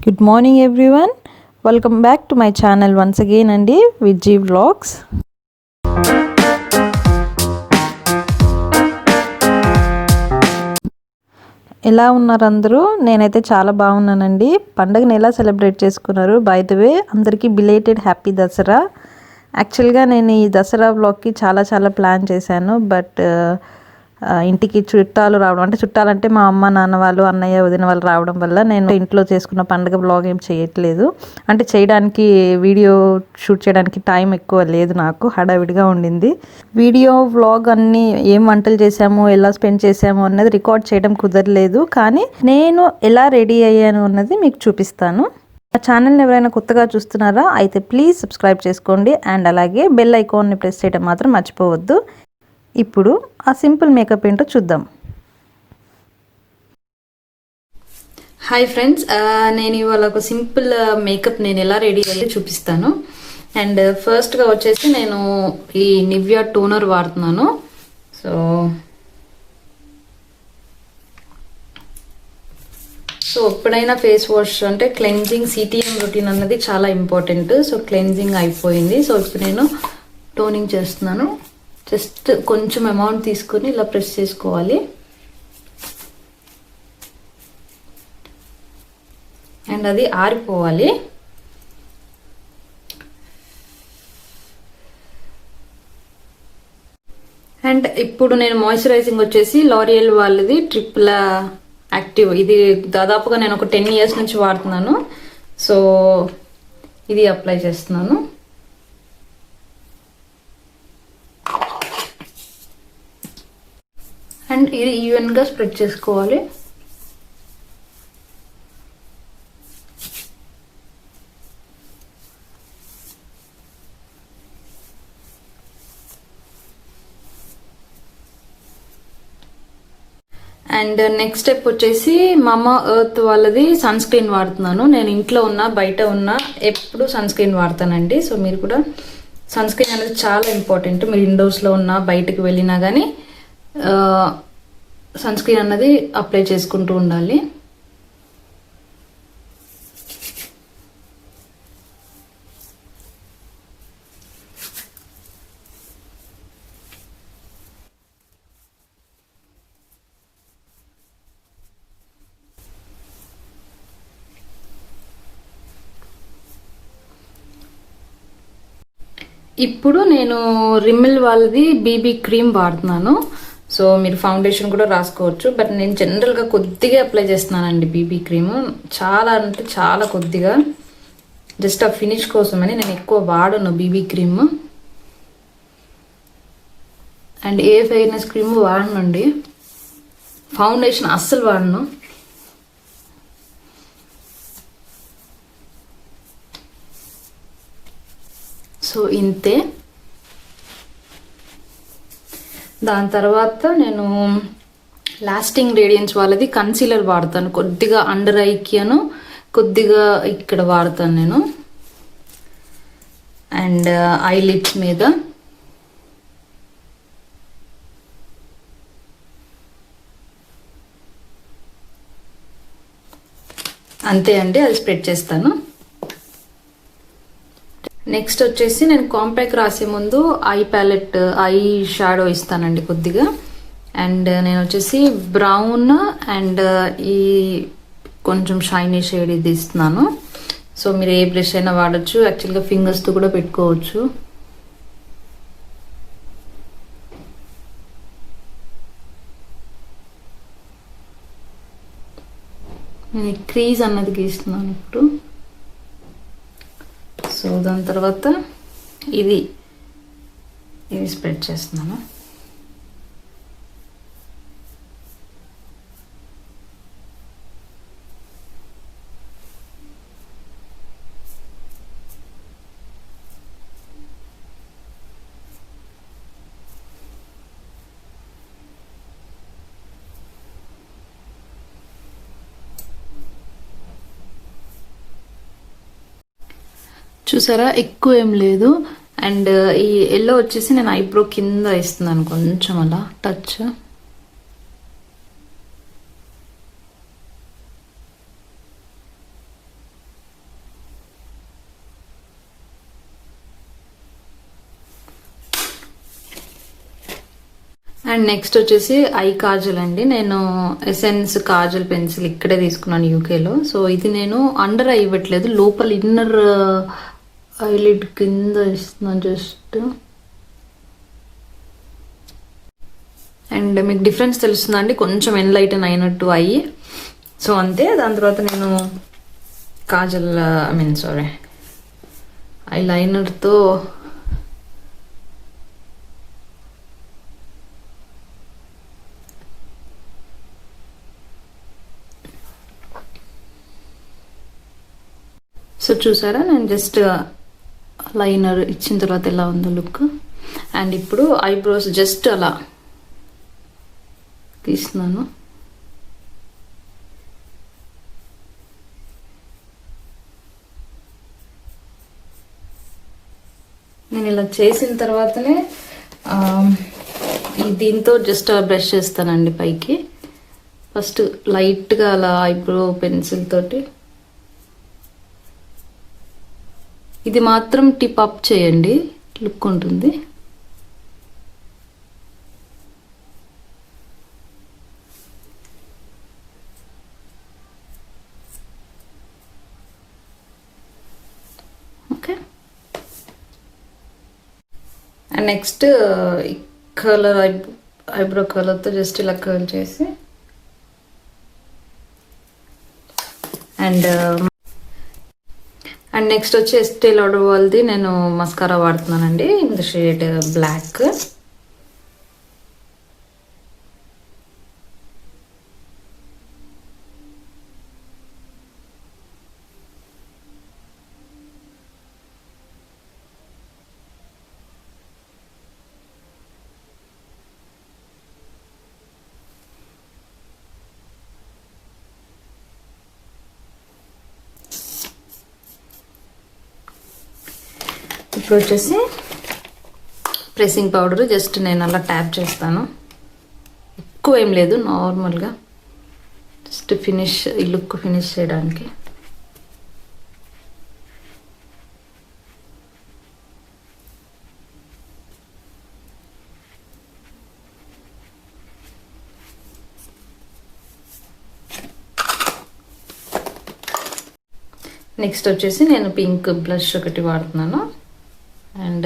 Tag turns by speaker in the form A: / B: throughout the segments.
A: Good morning everyone, welcome back to my channel once again అండి, Vijji vlogs. ఎలా ఉన్నారు అందరూ? నేనైతే చాలా బాగున్నానండి. పండుగను ఎలా సెలబ్రేట్ చేసుకున్నారు? బై ద వే అందరికీ బిలేటెడ్ హ్యాపీ దసరా. యాక్చువల్గా నేను ఈ దసరా వ్లాగ్కి చాలా ప్లాన్ చేశాను, బట్ ఇంటికి చుట్టాలు రావడం, అంటే చుట్టాలంటే మా అమ్మ నాన్న వాళ్ళు, అన్నయ్య వదిన వాళ్ళు రావడం వల్ల నేను ఇంట్లో చేసుకున్న పండుగ బ్లాగ్ ఏం చేయట్లేదు. అంటే చేయడానికి, వీడియో షూట్ చేయడానికి టైం ఎక్కువ లేదు, నాకు హడావిడిగా ఉండింది. వీడియో వ్లాగ్ అన్నీ ఏం వంటలు చేసాము, ఎలా స్పెండ్ చేసాము అన్నది రికార్డ్ చేయడం కుదరలేదు. కానీ నేను ఎలా రెడీ అయ్యాను అన్నది మీకు చూపిస్తాను. ఆ ఛానల్ని ఎవరైనా కొత్తగా చూస్తున్నారా అయితే ప్లీజ్ సబ్స్క్రైబ్ చేసుకోండి, అండ్ అలాగే బెల్ ఐకాన్ని ప్రెస్ చేయడం మాత్రం మర్చిపోవద్దు. ఇప్పుడు ఆ సింపుల్ మేకప్ ఏంటో చూద్దాం.
B: హాయ్ ఫ్రెండ్స్, నేను ఇవాళ ఒక సింపుల్ మేకప్ నేను ఎలా రెడీ అయ్యి చూపిస్తాను. అండ్ ఫస్ట్గా వచ్చేసి నేను ఈ నివ్యా టోనర్ వాడుతున్నాను. సో ఎప్పుడైనా ఫేస్ వాష్ అంటే క్లెన్జింగ్, సిటిఎం రొటీన్ అన్నది చాలా ఇంపార్టెంట్. సో క్లెన్జింగ్ అయిపోయింది. సో ఇప్పుడు నేను టోనింగ్ చేస్తున్నాను. జస్ట్ కొంచెం అమౌంట్ తీసుకొని ఇలా ప్రెస్ చేసుకోవాలి. అండ్ అది ఆరిపోవాలి. అండ్ ఇప్పుడు నేను మాయిశ్చరైజింగ్ వచ్చేసి లారియల్ వాళ్ళది ట్రిపుల్ యాక్టివ్. ఇది దాదాపుగా నేను ఒక 10 years నుంచి వాడుతున్నాను. సో ఇది అప్లై చేస్తున్నాను. అండ్ ఇది ఈవెన్గా స్ప్రెడ్ చేసుకోవాలి. అండ్ నెక్స్ట్ స్టెప్ వచ్చేసి మామా ఎర్త్ వాళ్ళది సన్ స్క్రీన్ వాడుతున్నాను. నేను ఇంట్లో ఉన్నా బయట ఉన్నా ఎప్పుడు సన్ స్క్రీన్ వాడతానండి. సో మీరు కూడా సన్ స్క్రీన్ అనేది చాలా ఇంపార్టెంట్. మీరు ఇండోర్స్లో ఉన్నా బయటకు వెళ్ళినా కానీ సన్ స్క్రీన్ అన్నది అప్లై చేసుకుంటూ ఉండాలి. ఇప్పుడు నేను రిమిల్ వాళ్ళది బీబీ క్రీమ్ వాడుతున్నాను. సో మీరు ఫౌండేషన్ కూడా రాసుకోవచ్చు, బట్ నేను జనరల్గా కొద్దిగా అప్లై చేస్తున్నానండి బీబీ క్రీమ్. చాలా అంటే చాలా కొద్దిగా, జస్ట్ ఆ ఫినిష్ కోసమని. నేను ఎక్కువ వాడను BB cream. And a fairness cream వాడనండి, ఫౌండేషన్ అస్సలు వాడను. సో ఇంతే. దాని తర్వాత నేను లాస్టింగ్ రేడియన్స్ వాళ్ళది కన్సీలర్ వాడతాను. కొద్దిగా అండర్ ఐకిను, కొద్దిగా ఇక్కడ వాడతాను నేను. అండ్ ఐలిడ్స్ మీద అంతే అండి, అది స్ప్రెడ్ చేస్తాను. నెక్స్ట్ వచ్చేసి నేను కాంపాక్ట్ రాసే ముందు ఐ ప్యాలెట్, ఐ షాడో ఇస్తానండి కొద్దిగా. అండ్ నేను వచ్చేసి బ్రౌన్ అండ్ ఈ కొంచెం షైనీ షేడ్ ఇది ఇస్తున్నాను. సో మీరు ఏ బ్రష్ అయినా వాడచ్చు, యాక్చువల్గా ఫింగర్స్తో కూడా పెట్టుకోవచ్చు. నేను క్రీజ్ అన్నది గీస్తున్నాను ఇప్పుడు. సో దాని తర్వాత ఇది స్ప్రెడ్ చేస్తున్నాను. చూసారా, ఎక్కువ ఏం లేదు. అండ్ ఈ ఎల్లో వచ్చేసి నేను ఐబ్రో కింద ఇస్తున్నాను కొంచెం అలా టచ్. అండ్ నెక్స్ట్ వచ్చేసి ఐ కాజల్ అండి. నేను ఎసెన్స్ కాజల్ పెన్సిల్ ఇక్కడే తీసుకున్నాను యూకేలో. సో ఇది నేను అండర్ ఐ ఇవ్వట్లేదు, లోపల ఇన్నర్ ఐలిడ్ కింద ఇస్తున్నాను జస్ట్. అండ్ మీకు డిఫరెన్స్ తెలుస్తుందండి, కొంచెం ఎన్లైటన్ అయినట్టు అయ్యి. సో అంతే. దాని తర్వాత నేను కాజల్ ఐ లైనర్తో సో చూసారా, నేను జస్ట్ లైనర్ ఇచ్చిన తర్వాత ఎలా ఉందో లుక్. అండ్ ఇప్పుడు ఐబ్రోస్ జస్ట్ అలా తీస్తున్నాను. నేను ఇలా చేసిన తర్వాతనే దీంతో జస్ట్ బ్రష్ చేస్తానండి పైకి. ఫస్ట్ లైట్గా అలా ఐబ్రో పెన్సిల్ తోటి. ఇది మాత్రం టిప్ అప్ చేయండి, లుక్ ఉంటుంది. Okay. And next colour eyebrow కలర్తో జస్ట్ ఇలా కర్ల్ చేసి అండ్ నెక్స్ట్ వచ్చి ఎస్టే లాడర్ వాళ్ళది నేను మస్కారా వాడుతున్నానండి ఇన్ ద షేడ్ బ్లాక్. ఇప్పుడు వచ్చేసి ప్రెస్సింగ్ పౌడర్ జస్ట్ నేను అలా ట్యాప్ చేస్తాను, ఎక్కువ ఏం లేదు, నార్మల్గా జస్ట్ ఫినిష్, ఈ లుక్ ఫినిష్ చేయడానికి. నెక్స్ట్ వచ్చేసి నేను పింక్ బ్లష్ ఒకటి వాడుతున్నాను. అండ్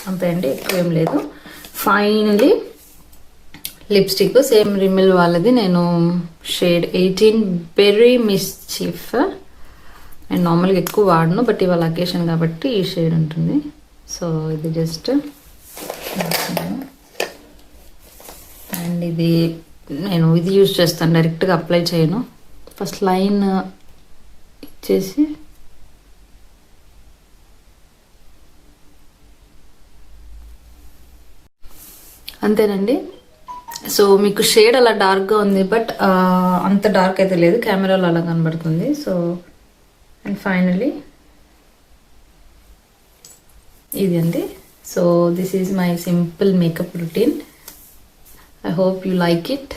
B: అంతే అండి, ఎక్కువ ఏం లేదు. ఫైనలీ లిప్స్టిక్ సేమ్ రిమిల్ వాళ్ళది, నేను షేడ్ 18 బెర్రీ మిస్చీఫ్. నేను నార్మల్గా ఎక్కువ వాడను, బట్ ఇవాళ అకేషన్ కాబట్టి ఈ షేడ్ ఉంటుంది. సో ఇది జస్ట్ అండ్ ఇది నేను ఇది యూజ్ చేస్తాను, డైరెక్ట్గా అప్లై చేయను. ఫస్ట్ లైన్ ఇచ్చేసి అంతేనండి. సో మీకు షేడ్ అలా డార్క్గా ఉంది, బట్ అంత డార్క్ అయితే లేదు, కెమెరాలో అలా కనబడుతుంది. సో అండ్ ఫైనలీ ఇది అండి. So this is my simple makeup routine. I hope you like it.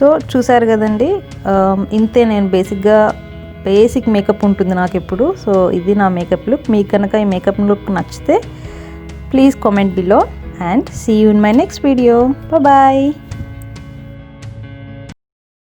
A: So చూసారు కదండి, ఇంతే. నేను బేసిక్ మేకప్ ఉంటుంది నాకు ఎప్పుడు. సో ఇది నా మేకప్ లుక్. మీకు కనుక ఈ మేకప్ లుక్ నచ్చితే please comment below and see you in my next video. Bye.